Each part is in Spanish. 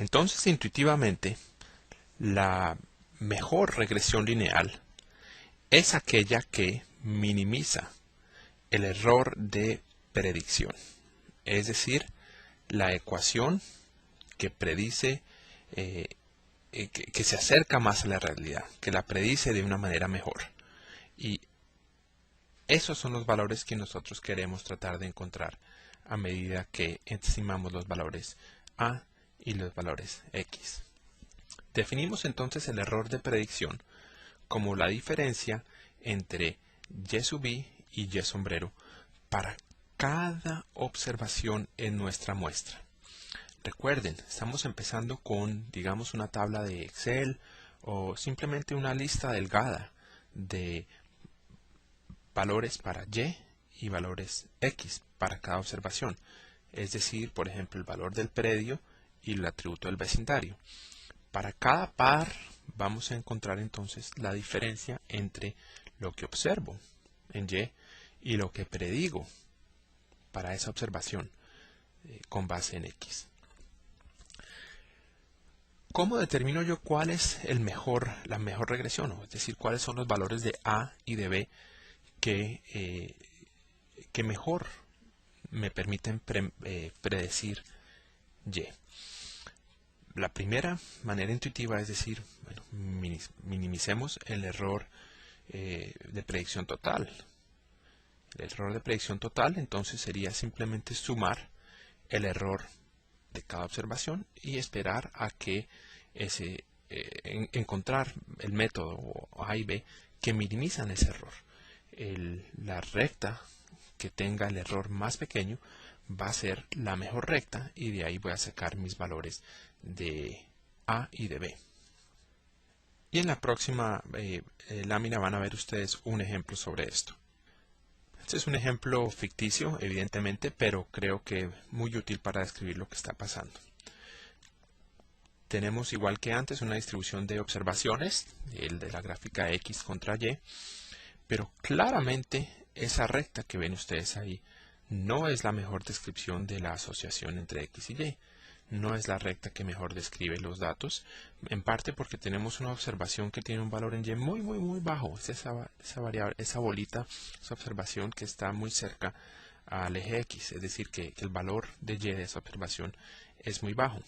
Entonces, intuitivamente, la mejor regresión lineal es aquella que minimiza el error de predicción, es decir, la ecuación que predice, que se acerca más a la realidad, que la predice de una manera mejor. Y esos son los valores que nosotros queremos tratar de encontrar a medida que estimamos los valores A y los valores X. Definimos entonces el error de predicción como la diferencia entre Y sub I y Y sombrero para cada observación en nuestra muestra. Recuerden, estamos empezando con, digamos, una tabla de Excel o simplemente una lista delgada de valores para Y y valores X para cada observación. Es decir, por ejemplo, el valor del predio y el atributo del vecindario. Para cada par vamos a encontrar entonces la diferencia entre lo que observo en Y y lo que predigo para esa observación con base en X. ¿Cómo determino yo cuál es la mejor regresión? Es decir, cuáles son los valores de A y de B que mejor me permiten predecir Y. La primera manera intuitiva es decir, bueno, minimicemos el error de predicción total. El error de predicción total entonces sería simplemente sumar el error de cada observación y esperar a que encontrar el método A y B que minimizan ese error. La recta que tenga el error más pequeño va a ser la mejor recta y de ahí voy a sacar mis valores de A y de B. Y en la próxima lámina van a ver ustedes un ejemplo sobre esto. Este es un ejemplo ficticio, evidentemente, pero creo que muy útil para describir lo que está pasando. Tenemos, igual que antes, una distribución de observaciones, el de la gráfica X contra Y, pero claramente esa recta que ven ustedes ahí no es la mejor descripción de la asociación entre X y Y. No es la recta que mejor describe los datos, en parte porque tenemos una observación que tiene un valor en Y muy bajo. Es esa variable, esa bolita, esa observación que está muy cerca al eje X, es decir, que el valor de Y de esa observación es muy bajo.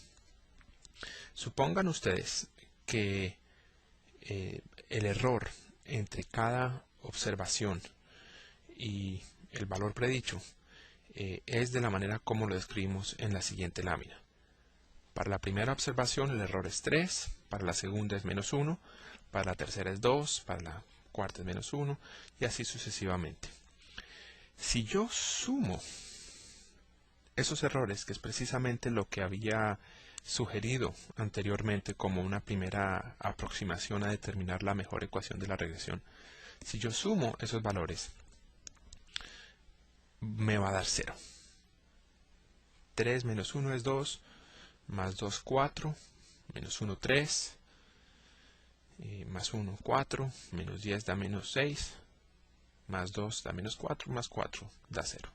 Supongan ustedes que el error entre cada observación y el valor predicho es de la manera como lo describimos en la siguiente lámina. Para la primera observación el error es 3, para la segunda es menos 1, para la tercera es 2, para la cuarta es menos 1 y así sucesivamente. Si yo sumo esos errores, que es precisamente lo que había sugerido anteriormente como una primera aproximación a determinar la mejor ecuación de la regresión, si yo sumo esos valores, me va a dar 0. 3 menos 1 es 2, más 2, 4, menos 1, 3, más 1, 4, menos 10 da menos 6, más 2 da menos 4, más 4 da 0.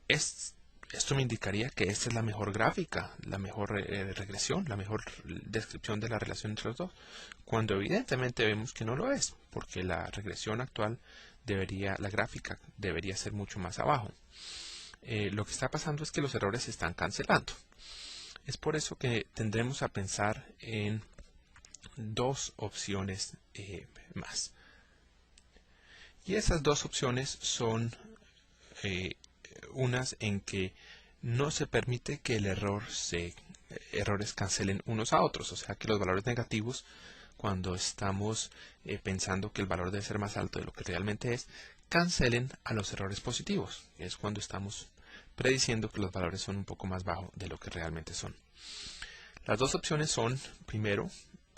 Esto me indicaría que esta es la mejor gráfica, la mejor regresión, la mejor descripción de la relación entre los dos, cuando evidentemente vemos que no lo es, porque la regresión actual la gráfica debería ser mucho más abajo. Lo que está pasando es que los errores se están cancelando. Es por eso que tendremos a pensar en dos opciones más. Y esas dos opciones son unas en que no se permite que errores cancelen unos a otros, o sea que los valores negativos, cuando estamos pensando que el valor debe ser más alto de lo que realmente es, cancelen a los errores positivos, que es cuando estamos prediciendo que los valores son un poco más bajos de lo que realmente son. Las dos opciones son, primero,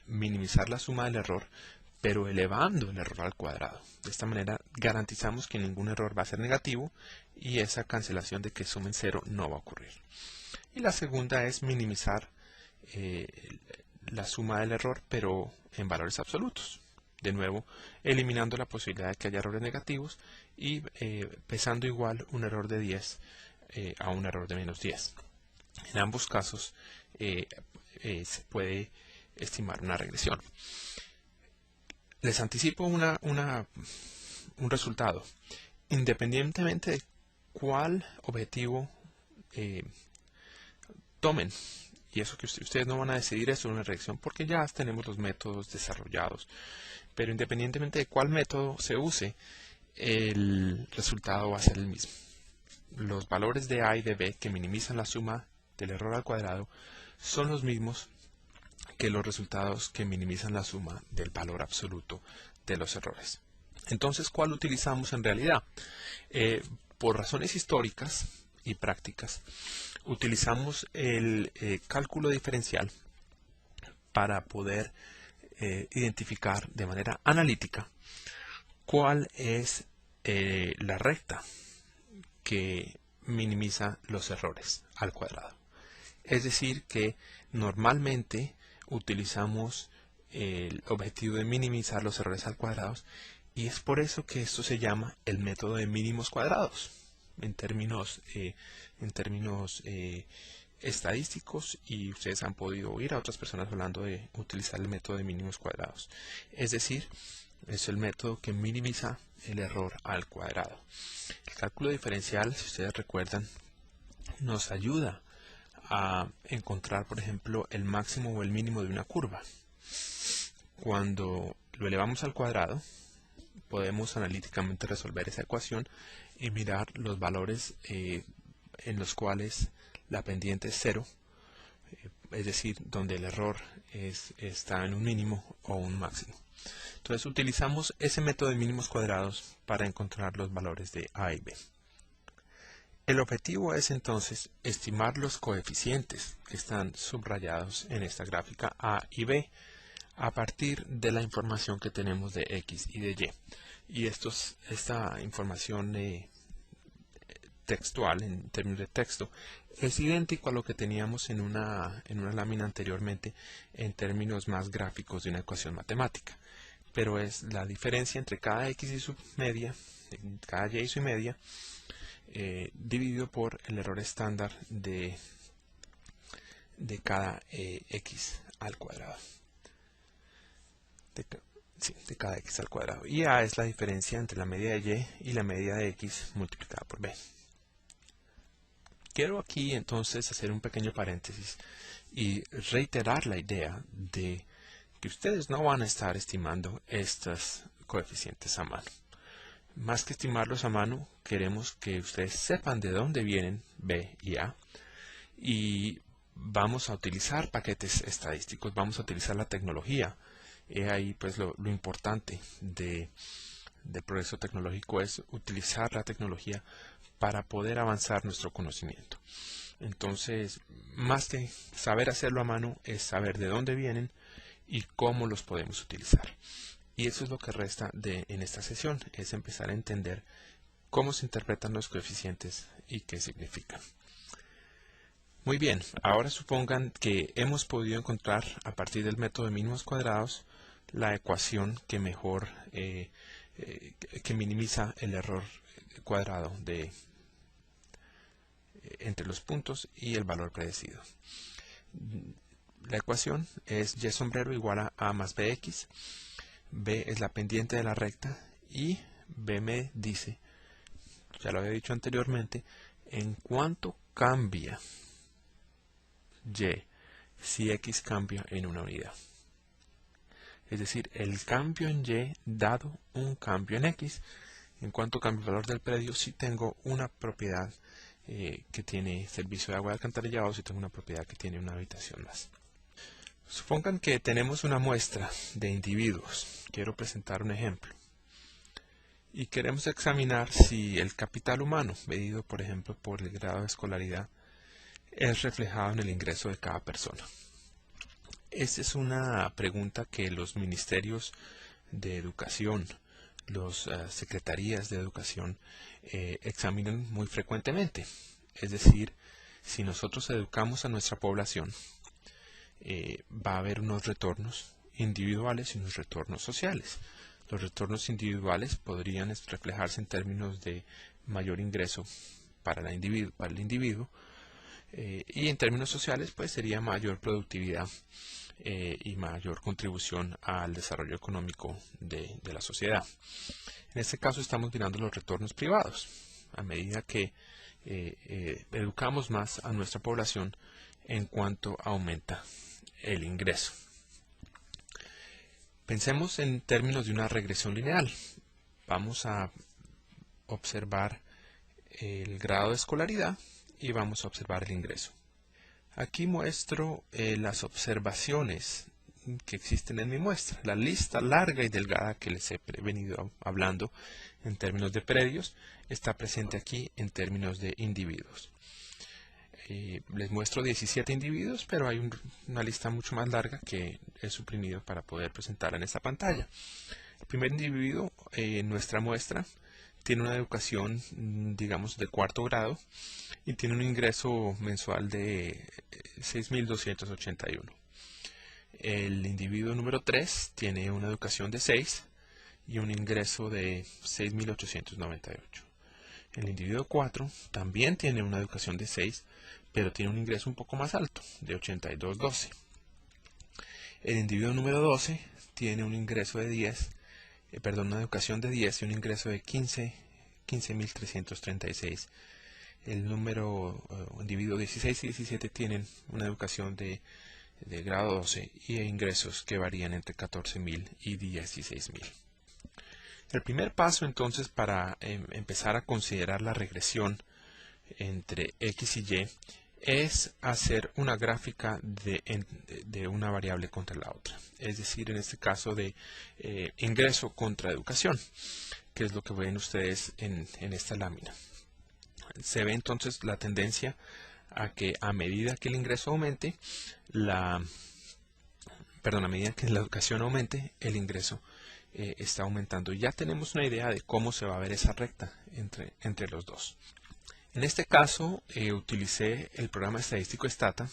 minimizar la suma del error, pero elevando el error al cuadrado. De esta manera garantizamos que ningún error va a ser negativo y esa cancelación de que sumen 0 no va a ocurrir. Y la segunda es minimizar la suma del error, pero en valores absolutos. De nuevo, eliminando la posibilidad de que haya errores negativos y pesando igual un error de 10 a un error de menos 10. En ambos casos se puede estimar una regresión. Les anticipo un resultado. Independientemente de cuál objetivo tomen, y eso que ustedes no van a decidir eso en una regresión porque ya tenemos los métodos desarrollados, pero independientemente de cuál método se use, el resultado va a ser el mismo. Los valores de A y de B que minimizan la suma del error al cuadrado son los mismos que los resultados que minimizan la suma del valor absoluto de los errores. Entonces, ¿cuál utilizamos en realidad? Por razones históricas y prácticas, utilizamos el cálculo diferencial para poder identificar de manera analítica cuál es la recta que minimiza los errores al cuadrado. Es decir, que normalmente utilizamos el objetivo de minimizar los errores al cuadrado, y es por eso que esto se llama el método de mínimos cuadrados en términos estadísticos, y ustedes han podido oír a otras personas hablando de utilizar el método de mínimos cuadrados. Es decir, es el método que minimiza el error al cuadrado. El cálculo diferencial, si ustedes recuerdan, nos ayuda a encontrar, por ejemplo, el máximo o el mínimo de una curva. Cuando lo elevamos al cuadrado, podemos analíticamente resolver esa ecuación y mirar los valores en los cuales la pendiente es 0, es decir, donde el error está en un mínimo o un máximo. Entonces utilizamos ese método de mínimos cuadrados para encontrar los valores de A y B. El objetivo es entonces estimar los coeficientes que están subrayados en esta gráfica A y B a partir de la información que tenemos de X y de Y. Y esta información textual, en términos de texto, es idéntico a lo que teníamos en una lámina anteriormente en términos más gráficos de una ecuación matemática. Pero es la diferencia entre cada X y su media, cada Y y su media, dividido por el error estándar de cada X al cuadrado. De cada X al cuadrado. Y A es la diferencia entre la media de Y y la media de X multiplicada por B. Quiero aquí entonces hacer un pequeño paréntesis y reiterar la idea de que ustedes no van a estar estimando estos coeficientes a mano. Más que estimarlos a mano, queremos que ustedes sepan de dónde vienen B y A, y vamos a utilizar paquetes estadísticos, vamos a utilizar la tecnología. Ahí pues lo importante del progreso tecnológico es utilizar la tecnología para poder avanzar nuestro conocimiento. Entonces, más que saber hacerlo a mano, es saber de dónde vienen y cómo los podemos utilizar. Y eso es lo que resta en esta sesión, es empezar a entender cómo se interpretan los coeficientes y qué significan. Muy bien, ahora supongan que hemos podido encontrar a partir del método de mínimos cuadrados la ecuación que mejor que minimiza el error cuadrado entre los puntos y el valor predecido. La ecuación es y sombrero igual a más bx. B es la pendiente de la recta y B me dice, ya lo había dicho anteriormente, en cuánto cambia Y si X cambia en una unidad. Es decir, el cambio en Y dado un cambio en X. En cuanto cambia el valor del predio, si tengo una propiedad que tiene servicio de agua de alcantarillado, o si tengo una propiedad que tiene una habitación más. Supongan que tenemos una muestra de individuos. Quiero presentar un ejemplo. Y queremos examinar si el capital humano, medido por ejemplo por el grado de escolaridad, es reflejado en el ingreso de cada persona. Esta es una pregunta que los ministerios de educación, las secretarías de educación examinan muy frecuentemente. Es decir, si nosotros educamos a nuestra población, va a haber unos retornos individuales y unos retornos sociales. Los retornos individuales podrían reflejarse en términos de mayor ingreso para el individuo, Y en términos sociales, pues sería mayor productividad y mayor contribución al desarrollo económico de la sociedad. En este caso estamos mirando los retornos privados. A medida que educamos más a nuestra población, en cuanto aumenta el ingreso. Pensemos en términos de una regresión lineal. Vamos a observar el grado de escolaridad y vamos a observar el ingreso. Aquí muestro las observaciones que existen en mi muestra, la lista larga y delgada que les he venido hablando en términos de predios está presente aquí en términos de individuos. Les muestro 17 individuos, pero hay una lista mucho más larga que he suprimido para poder presentarla en esta pantalla. El primer individuo en nuestra muestra tiene una educación, digamos, de cuarto grado y tiene un ingreso mensual de 6.281. El individuo número 3 tiene una educación de 6 y un ingreso de 6.898. El individuo 4 también tiene una educación de 6, pero tiene un ingreso un poco más alto, de 82.12. El individuo número 12 tiene un ingreso de 10, una educación de 10 y un ingreso de 15.336. El individuo 16 y 17 tienen una educación de grado 12 y ingresos que varían entre 14.000 y 16.000. El primer paso entonces para empezar a considerar la regresión entre X y Y es hacer una gráfica de una variable contra la otra. Es decir, en este caso de ingreso contra educación, que es lo que ven ustedes en esta lámina. Se ve entonces la tendencia a que a medida que el ingreso aumente, a medida que la educación aumente, el ingreso está aumentando. Ya tenemos una idea de cómo se va a ver esa recta entre los dos. En este caso, utilicé el programa estadístico Stata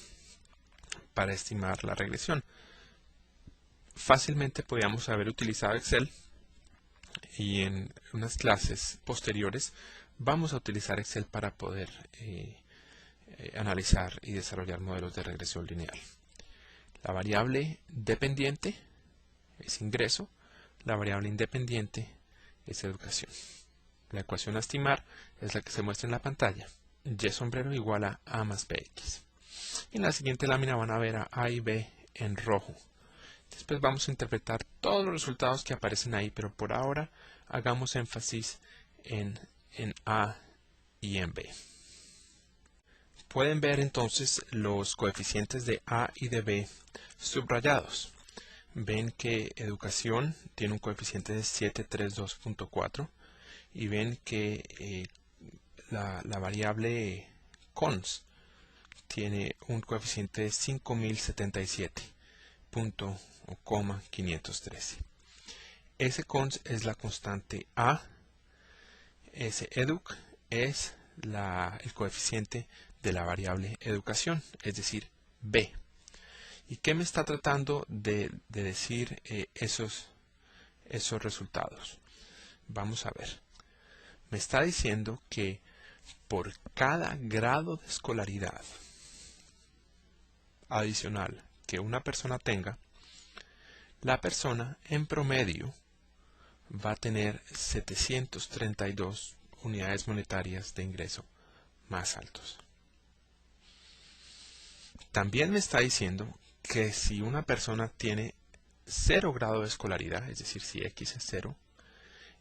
para estimar la regresión. Fácilmente podíamos haber utilizado Excel y en unas clases posteriores vamos a utilizar Excel para poder analizar y desarrollar modelos de regresión lineal. La variable dependiente es ingreso, la variable independiente es educación. La ecuación a estimar es la que se muestra en la pantalla. Y sombrero igual a A más BX. Y en la siguiente lámina van a ver a A y B en rojo. Después vamos a interpretar todos los resultados que aparecen ahí, pero por ahora hagamos énfasis en A y en B. Pueden ver entonces los coeficientes de A y de B subrayados. Ven que educación tiene un coeficiente de 732.4 y ven que la variable cons tiene un coeficiente de 5077.513. Ese cons es la constante A, ese educ es el coeficiente de la variable educación, es decir, B. ¿Y qué me está tratando de decir esos resultados? Vamos a ver. Me está diciendo que por cada grado de escolaridad adicional que una persona tenga, la persona en promedio va a tener 732 unidades monetarias de ingreso más altos. También me está diciendo que si una persona tiene 0 grado de escolaridad, es decir, si X es 0,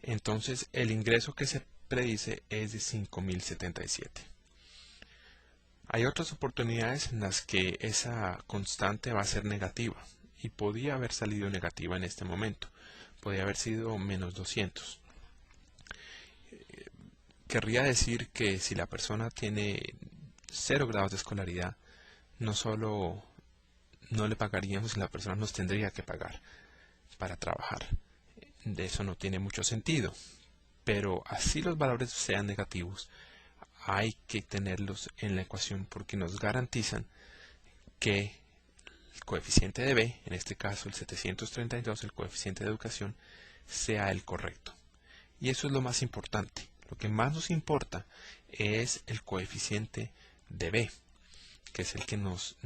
entonces el ingreso que se predice es de 5.077. Hay otras oportunidades en las que esa constante va a ser negativa y podía haber salido negativa en este momento. Podría haber sido menos 200. Querría decir que si la persona tiene 0 grados de escolaridad, no solo no le pagaríamos, la persona nos tendría que pagar para trabajar. De eso no tiene mucho sentido. Pero así los valores sean negativos, hay que tenerlos en la ecuación porque nos garantizan que el coeficiente de B, en este caso el 732, el coeficiente de educación, sea el correcto. Y eso es lo más importante. Lo que más nos importa es el coeficiente de B. que es el que nos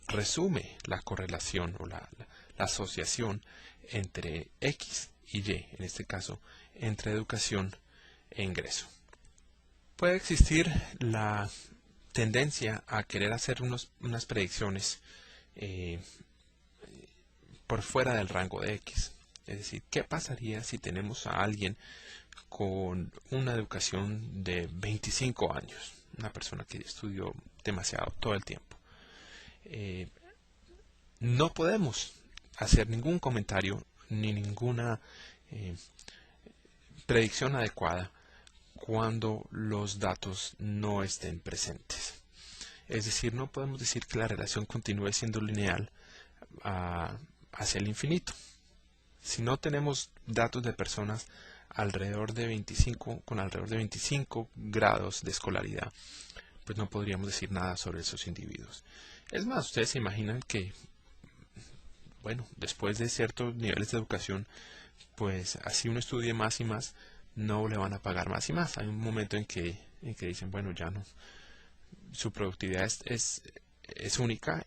resume la correlación o la asociación entre X y Y, en este caso, entre educación e ingreso. Puede existir la tendencia a querer hacer unas predicciones por fuera del rango de X. Es decir, ¿qué pasaría si tenemos a alguien con una educación de 25 años? Una persona que estudió demasiado todo el tiempo. No podemos hacer ningún comentario ni ninguna predicción adecuada cuando los datos no estén presentes. Es decir, no podemos decir que la relación continúe siendo lineal hacia el infinito. Si no tenemos datos de personas con alrededor de 25 grados de escolaridad, pues no podríamos decir nada sobre esos individuos. Es más, ustedes se imaginan que, bueno, después de ciertos niveles de educación, pues así uno estudie más y más, no le van a pagar más y más. Hay un momento en que dicen, bueno, ya no, su productividad es única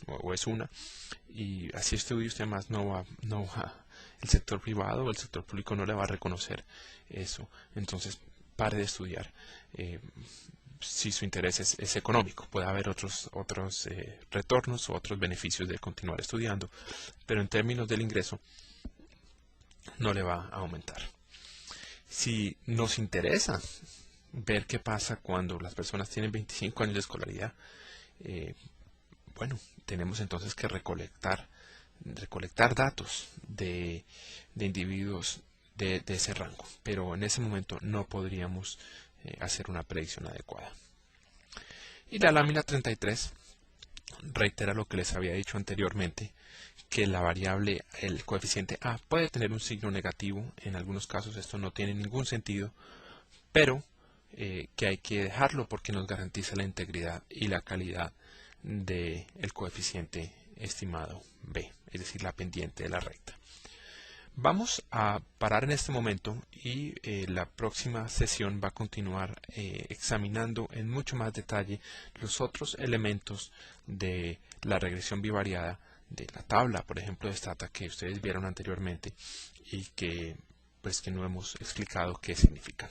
o es una, y así estudie usted más, el sector privado o el sector público no le va a reconocer eso. Entonces, pare de estudiar. Si su interés es económico, puede haber otros retornos o otros beneficios de continuar estudiando, pero en términos del ingreso no le va a aumentar. Si nos interesa ver qué pasa cuando las personas tienen 25 años de escolaridad, bueno, tenemos entonces que recolectar datos de individuos de ese rango, pero en ese momento no podríamos hacer una predicción adecuada. Y la lámina 33 reitera lo que les había dicho anteriormente, que la variable, el coeficiente A, puede tener un signo negativo. En algunos casos esto no tiene ningún sentido, pero que hay que dejarlo porque nos garantiza la integridad y la calidad del coeficiente estimado B, es decir, la pendiente de la recta. Vamos a parar en este momento y la próxima sesión va a continuar examinando en mucho más detalle los otros elementos de la regresión bivariada, de la tabla, por ejemplo, de Stata que ustedes vieron anteriormente y que no hemos explicado qué significan.